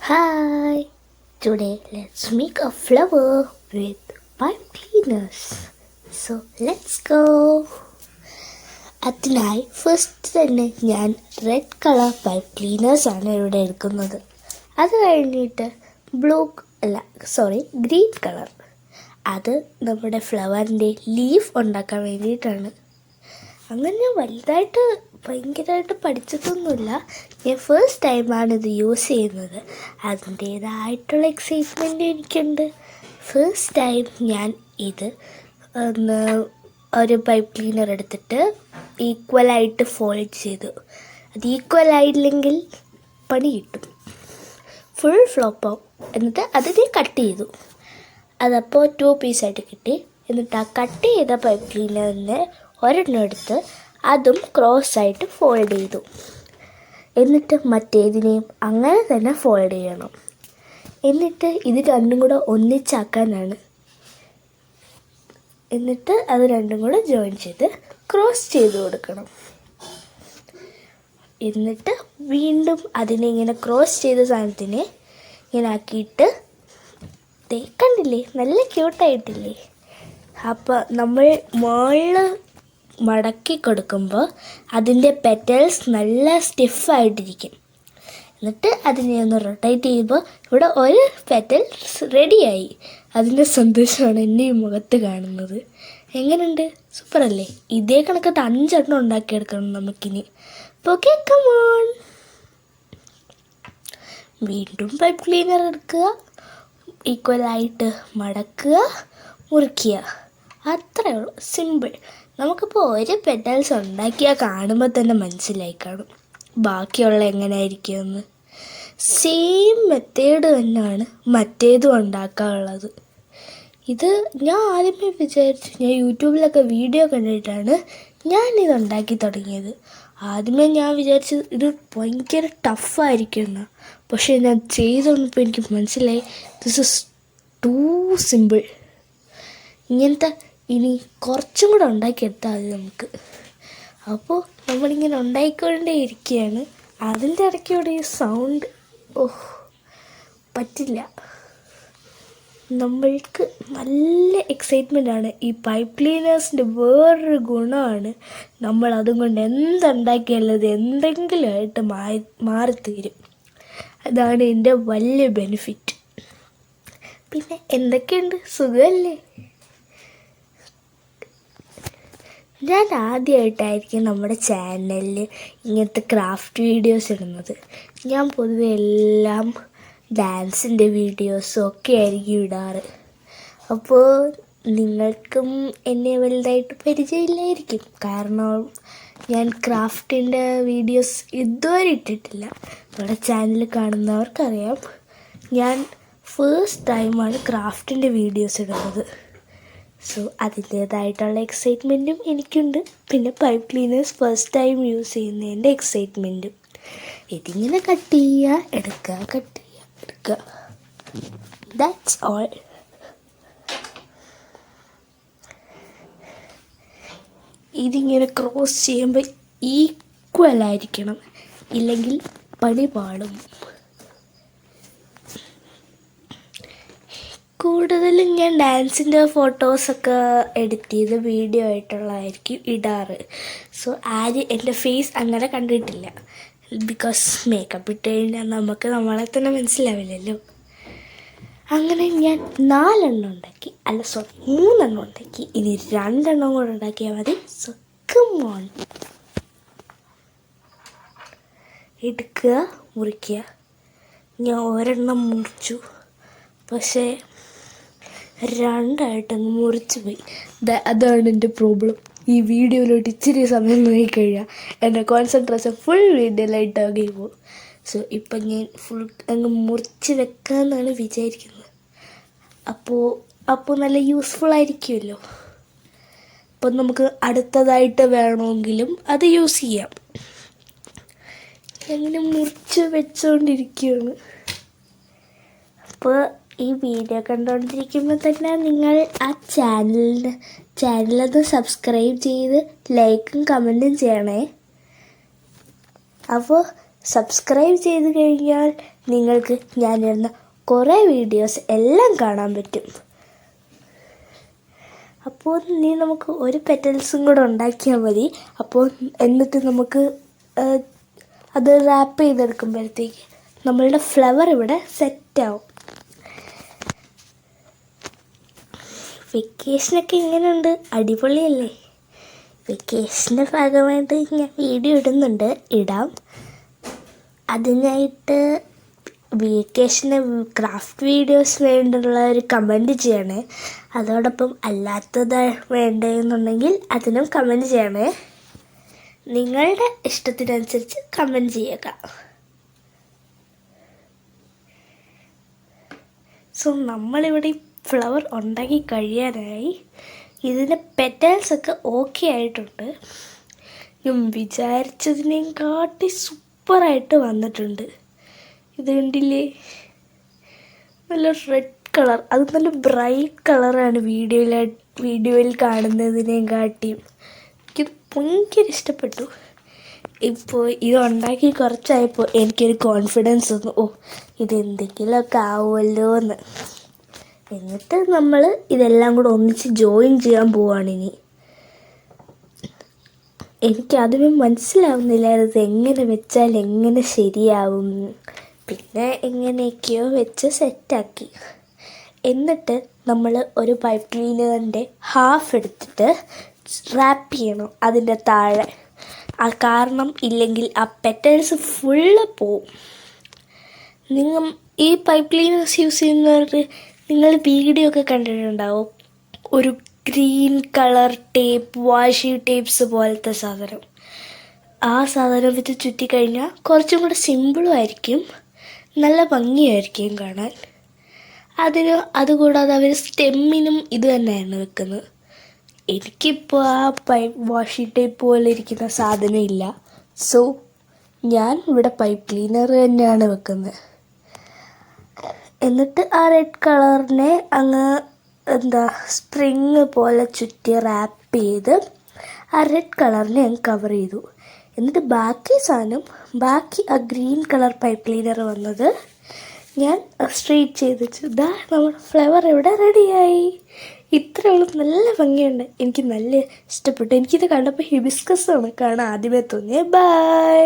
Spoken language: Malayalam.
Hi! Today let's make a flower with pipe cleaners. So let's go! അതിനായി ഫസ്റ്റ് തന്നെ ഞാൻ റെഡ് കളർ പൈപ്പ് ക്ലീനേഴ്സാണ് ഇവിടെ എടുക്കുന്നത്. അത് കഴിഞ്ഞിട്ട് ഗ്രീൻ കളർ. അത് നമ്മുടെ ഫ്ലവറിൻ്റെ ലീഫ് ഉണ്ടാക്കാൻ വേണ്ടിയിട്ടാണ്. അങ്ങനെ ഭയങ്കരമായിട്ട് പഠിച്ചിട്ടൊന്നുമില്ല. ഞാൻ ഫസ്റ്റ് ടൈമാണ് ഇത് യൂസ് ചെയ്യുന്നത്. അതിൻ്റേതായിട്ടുള്ള എക്സൈറ്റ്മെൻറ്റ് എനിക്കുണ്ട്. ഫസ്റ്റ് ടൈം ഞാൻ ഇത് ഒരു പൈപ്പ് ക്ലീനർ എടുത്തിട്ട് ഈക്വലായിട്ട് ഫോൾഡ് ചെയ്തു. അത് ഈക്വലായില്ലെങ്കിൽ പണി കിട്ടും, ഫുൾ ഫ്ലോപ്പാവും. എന്നിട്ട് അതിനെ കട്ട് ചെയ്തു. അതപ്പോൾ 2 പീസായിട്ട് കിട്ടി. എന്നിട്ട് ആ കട്ട് ചെയ്ത പൈപ്പ് ക്ലീനറിൻ്റെ ഒരെണ്ണം എടുത്ത് അതും ക്രോസായിട്ട് ഫോൾഡ് ചെയ്തു. എന്നിട്ട് മറ്റേതിനെയും അങ്ങനെ തന്നെ ഫോൾഡ് ചെയ്യണം. എന്നിട്ട് ഇത് രണ്ടും കൂടെ ഒന്നിച്ചാക്കാനാണ്. എന്നിട്ട് അത് രണ്ടും കൂടെ ജോയിൻ ചെയ്ത് ക്രോസ് ചെയ്ത് കൊടുക്കണം. എന്നിട്ട് വീണ്ടും അതിനെ ഇങ്ങനെ ക്രോസ് ചെയ്ത സാധനത്തിനെ ഇങ്ങനെ ആക്കിയിട്ട് കണ്ടില്ലേ, നല്ല ക്യൂട്ടായിട്ടില്ലേ? അപ്പോൾ നമ്മൾ മുകളിൽ മടക്കി കൊടുക്കുമ്പോൾ അതിൻ്റെ പെറ്റൽസ് നല്ല സ്റ്റിഫായിട്ടിരിക്കും. എന്നിട്ട് അതിനെ ഒന്ന് റൊട്ടേറ്റ് ചെയ്യുമ്പോൾ ഇവിടെ ഒരു പെറ്റൽസ് റെഡിയായി. അതിൻ്റെ സന്തോഷമാണ് എൻ്റെ ഈ മുഖത്ത് കാണുന്നത്. എങ്ങനെയുണ്ട്? സൂപ്പറല്ലേ? ഇതേ കണക്കത്ത് 5 എണ്ണം ഉണ്ടാക്കിയെടുക്കണം നമുക്കിനി. Okay, come on. വീണ്ടും പൈപ്പ് ക്ലീനർ എടുക്കുക, ഈക്വലായിട്ട് മടക്കുക, മുറിക്കുക. അത്രയേ ഉള്ളൂ, സിമ്പിൾ. നമുക്കിപ്പോൾ ഒരു പെറ്റൽസ് ഉണ്ടാക്കിയാൽ കാണുമ്പോൾ തന്നെ മനസ്സിലായി കാണും ബാക്കിയുള്ള എങ്ങനെയായിരിക്കുമെന്ന്. സെയിം മെത്തേഡ് തന്നെയാണ് മറ്റേതും ഉണ്ടാക്കാനുള്ളത്. ഇത് ഞാൻ ആദ്യമേ വിചാരിച്ചു, ഞാൻ യൂട്യൂബിലൊക്കെ വീഡിയോ കണ്ടിട്ടാണ് ഞാനിത് ഉണ്ടാക്കി തുടങ്ങിയത്. ആദ്യമേ ഞാൻ വിചാരിച്ചത് ഇത് ഭയങ്കര ടഫായിരിക്കുമെന്ന്. പക്ഷേ ഞാൻ ചെയ്തപ്പോൾ എനിക്ക് മനസ്സിലായി ദിസ് ഇസ് ടൂ സിമ്പിൾ. ഇങ്ങനത്തെ ഇനി കുറച്ചും കൂടെ ഉണ്ടാക്കിയെടുത്താൽ മതി നമുക്ക്. അപ്പോൾ നമ്മളിങ്ങനെ ഉണ്ടാക്കിക്കൊണ്ടേ ഇരിക്കുകയാണ്. അതിൻ്റെ ഇടയ്ക്കൂടെ ഈ സൗണ്ട് പറ്റില്ല. നമ്മൾക്ക് നല്ല എക്സൈറ്റ്മെൻറ്റാണ്. ഈ പൈപ്പ് ക്ലീനേഴ്സിൻ്റെ വേറൊരു ഗുണമാണ് നമ്മൾ അതും കൊണ്ട് എന്തുണ്ടാക്കിയാലും അത് എന്തെങ്കിലുമായിട്ട് മാറിത്തീരും. അതാണ് എൻ്റെ വലിയ ബെനിഫിറ്റ്. പിന്നെ എന്തൊക്കെയുണ്ട്, സുഖമല്ലേ? ഞാൻ ആദ്യമായിട്ടായിരിക്കും നമ്മുടെ ചാനലിൽ ഇങ്ങനത്തെ ക്രാഫ്റ്റ് വീഡിയോസ് ഇടുന്നത്. ഞാൻ പൊതുവെ എല്ലാം ഡാൻസിൻ്റെ വീഡിയോസും ഒക്കെ ആയിരിക്കും ഇടാറ്. അപ്പോൾ നിങ്ങൾക്കും എന്നെ വലുതായിട്ട് പരിചയമില്ലായിരിക്കും, കാരണം ഞാൻ ക്രാഫ്റ്റിൻ്റെ വീഡിയോസ് ഇതുവരെ ഇട്ടിട്ടില്ല. നമ്മുടെ ചാനൽ കാണുന്നവർക്കറിയാം, ഞാൻ ഫസ്റ്റ് ടൈമാണ് ക്രാഫ്റ്റിൻ്റെ വീഡിയോസ് ഇടുന്നത്. സോ അതിൻ്റേതായിട്ടുള്ള എക്സൈറ്റ്മെൻറ്റും എനിക്കുണ്ട്. പിന്നെ pipe cleaners first time use ചെയ്യുന്നതിൻ്റെ എക്സൈറ്റ്മെൻറ്റും. ഇതിങ്ങനെ കട്ട് ചെയ്യുക, എടുക്കുക, കട്ട് ചെയ്യുക, എടുക്കുക. That's all. ഇതിങ്ങനെ ക്രോസ് ചെയ്യുമ്പോൾ ഈക്വലായിരിക്കണം, ഇല്ലെങ്കിൽ പണി പാടും. കൂടുതലും ഞാൻ ഡാൻസിൻ്റെ ഫോട്ടോസൊക്കെ എഡിറ്റ് ചെയ്ത് വീഡിയോ ആയിട്ടുള്ളതായിരിക്കും ഇടാറ്. സോ ആരും എൻ്റെ ഫേസ് അങ്ങനെ കണ്ടിട്ടില്ല. ബിക്കോസ് മേക്കപ്പ് ഇട്ട് കഴിഞ്ഞാൽ നമുക്ക് നമ്മളെ തന്നെ മനസ്സിലാവില്ലല്ലോ. അങ്ങനെ ഞാൻ 3 ഉണ്ടാക്കി. ഇനി 2 കൂടെ ഉണ്ടാക്കിയാൽ മതി. So come on. എടുക്കുക, മുറിക്കുക. ഞാൻ 1 മുറിച്ചു, പക്ഷേ 2 മുറിച്ച് പോയി. അതാണ് എൻ്റെ പ്രോബ്ലം. ഈ വീഡിയോയിലോട്ട് ഇച്ചിരി സമയം നോക്കിക്കഴിഞ്ഞാൽ എൻ്റെ കോൺസെൻട്രേഷൻ ഫുൾ വീഡിയോയിലായിട്ടാകെ പോകും. സോ ഇപ്പം ഞാൻ ഫുൾ അങ്ങ് മുറിച്ച് വെക്കാമെന്നാണ് വിചാരിക്കുന്നത്. അപ്പോൾ നല്ല യൂസ്ഫുൾ ആയിരിക്കുമല്ലോ. അപ്പം നമുക്ക് അടുത്തതായിട്ട് വേണമെങ്കിലും അത് യൂസ് ചെയ്യാം. അങ്ങനെ മുറിച്ച് വെച്ചുകൊണ്ടിരിക്കുകയാണ്. അപ്പോൾ ഈ വീഡിയോ കണ്ടുകൊണ്ടിരിക്കുമ്പോൾ തന്നെ നിങ്ങൾ ആ ചാനലൊന്ന് സബ്സ്ക്രൈബ് ചെയ്ത് ലൈക്കും കമൻറ്റും ചെയ്യണേ. അപ്പോൾ സബ്സ്ക്രൈബ് ചെയ്ത് കഴിഞ്ഞാൽ നിങ്ങൾക്ക് ഞാനിടുന്ന കുറേ വീഡിയോസ് എല്ലാം കാണാൻ പറ്റും. അപ്പോൾ ഇനി നമുക്ക് ഒരു പെറ്റൽസും കൂടെ ഉണ്ടാക്കിയാൽ മതി. അപ്പോൾ എന്നിട്ട് നമുക്ക് അത് റാപ്പ് ചെയ്തെടുക്കുമ്പോഴത്തേക്ക് നമ്മളുടെ ഫ്ലവർ ഇവിടെ സെറ്റാവും. വെക്കേഷനൊക്കെ എങ്ങനെയുണ്ട്? അടിപൊളിയല്ലേ? വെക്കേഷൻ്റെ ഭാഗമായിട്ട് ഞാൻ വീഡിയോ ഇടുന്നുണ്ട്, ഇടാം. അതിനായിട്ട് വെക്കേഷന് ക്രാഫ്റ്റ് വീഡിയോസ് വേണ്ടുള്ളവർ കമൻറ്റ് ചെയ്യണേ. അതോടൊപ്പം അല്ലാത്തത് വേണ്ടതെന്നുണ്ടെങ്കിൽ അതിനും കമൻറ്റ് ചെയ്യണേ. നിങ്ങളുടെ ഇഷ്ടത്തിനനുസരിച്ച് കമൻറ്റ് ചെയ്യുക. സോ നമ്മളിവിടെ ഫ്ലവർ ഉണ്ടാക്കി കഴിയാനായി. ഇതിൻ്റെ പെറ്റൽസൊക്കെ ഓക്കെ ആയിട്ടുണ്ട്. ഞാൻ വിചാരിച്ചതിനേയും കാട്ടി സൂപ്പറായിട്ട് വന്നിട്ടുണ്ട്. ഇത് കണ്ടില്ലേ? നല്ല റെഡ് കളർ, അത് നല്ല ബ്രൈറ്റ് കളറാണ് വീഡിയോയിൽ കാണുന്നതിനേയും കാട്ടിയും. എനിക്കിത് ഭയങ്കര ഇഷ്ടപ്പെട്ടു. ഇപ്പോൾ ഇത് ഉണ്ടാക്കി കുറച്ചായപ്പോൾ എനിക്കൊരു കോൺഫിഡൻസ് വന്നു, ഇതെന്തെങ്കിലുമൊക്കെ ആവുമല്ലോ എന്ന്. എന്നിട്ട് നമ്മൾ ഇതെല്ലാം കൂടെ ഒന്നിച്ച് ജോയിൻ ചെയ്യാൻ പോവുകയാണിനി. എനിക്കതും മനസ്സിലാവുന്നില്ലായിരുന്നു ഇത് എങ്ങനെ വെച്ചാൽ എങ്ങനെ ശരിയാവും. പിന്നെ എങ്ങനെയൊക്കെയോ വെച്ച് സെറ്റാക്കി. എന്നിട്ട് നമ്മൾ ഒരു പൈപ്പ് ക്ലീനറിൻ്റെ ഹാഫ് എടുത്തിട്ട് റാപ്പ് ചെയ്യണം അതിൻ്റെ താഴെ. കാരണം ഇല്ലെങ്കിൽ ആ പെറ്റൽസ് ഫുള്ള് പോവും. നിങ്ങൾ ഈ പൈപ്പ് ക്ലീനേഴ്സ് യൂസ് ചെയ്യുന്നവർക്ക് നിങ്ങൾ വീഡിയോ ഒക്കെ കണ്ടിട്ടുണ്ടാവും. ഒരു ഗ്രീൻ കളർ ടേപ്പ്, വാഷി ടേപ്സ് പോലത്തെ സാധനം. ആ സാധനം വെച്ച് ചുറ്റിക്കഴിഞ്ഞാൽ കുറച്ചും കൂടെ സിമ്പിളും ആയിരിക്കും, നല്ല ഭംഗിയായിരിക്കും കാണാൻ. അതുകൂടാതെ അവർ സ്റ്റെമ്മിനും ഇത് തന്നെയാണ് വെക്കുന്നത്. എനിക്കിപ്പോൾ ആ വാഷി ടേപ്പ് പോലെ ഇരിക്കുന്ന സാധനം ഇല്ല. സോ ഞാൻ ഇവിടെ പൈപ്പ് ക്ലീനർ തന്നെയാണ് വെക്കുന്നത്. എന്നിട്ട് ആ റെഡ് കളറിനെ അങ്ങ് സ്പ്രിങ് പോലെ ചുറ്റി റാപ്പ് ചെയ്ത് ആ റെഡ് കളറിനെ അങ്ങ് കവർ ചെയ്തു. എന്നിട്ട് ബാക്കി ആ ഗ്രീൻ കളർ പൈപ്പ് ക്ലീനർ വന്നത് ഞാൻ സ്ട്രെയിറ്റ് ചെയ്ത് വെച്ചു. നമ്മുടെ ഫ്ലവർ ഇവിടെ റെഡിയായി. ഇത്രയുള്ള നല്ല ഭംഗിയുണ്ട്. എനിക്ക് നല്ല ഇഷ്ടപ്പെട്ടു. എനിക്കിത് കണ്ടപ്പോൾ ഹിബിസ്കസ് ആണ് കാണാൻ ആദ്യമേ തോന്നിയത്. ബൈ.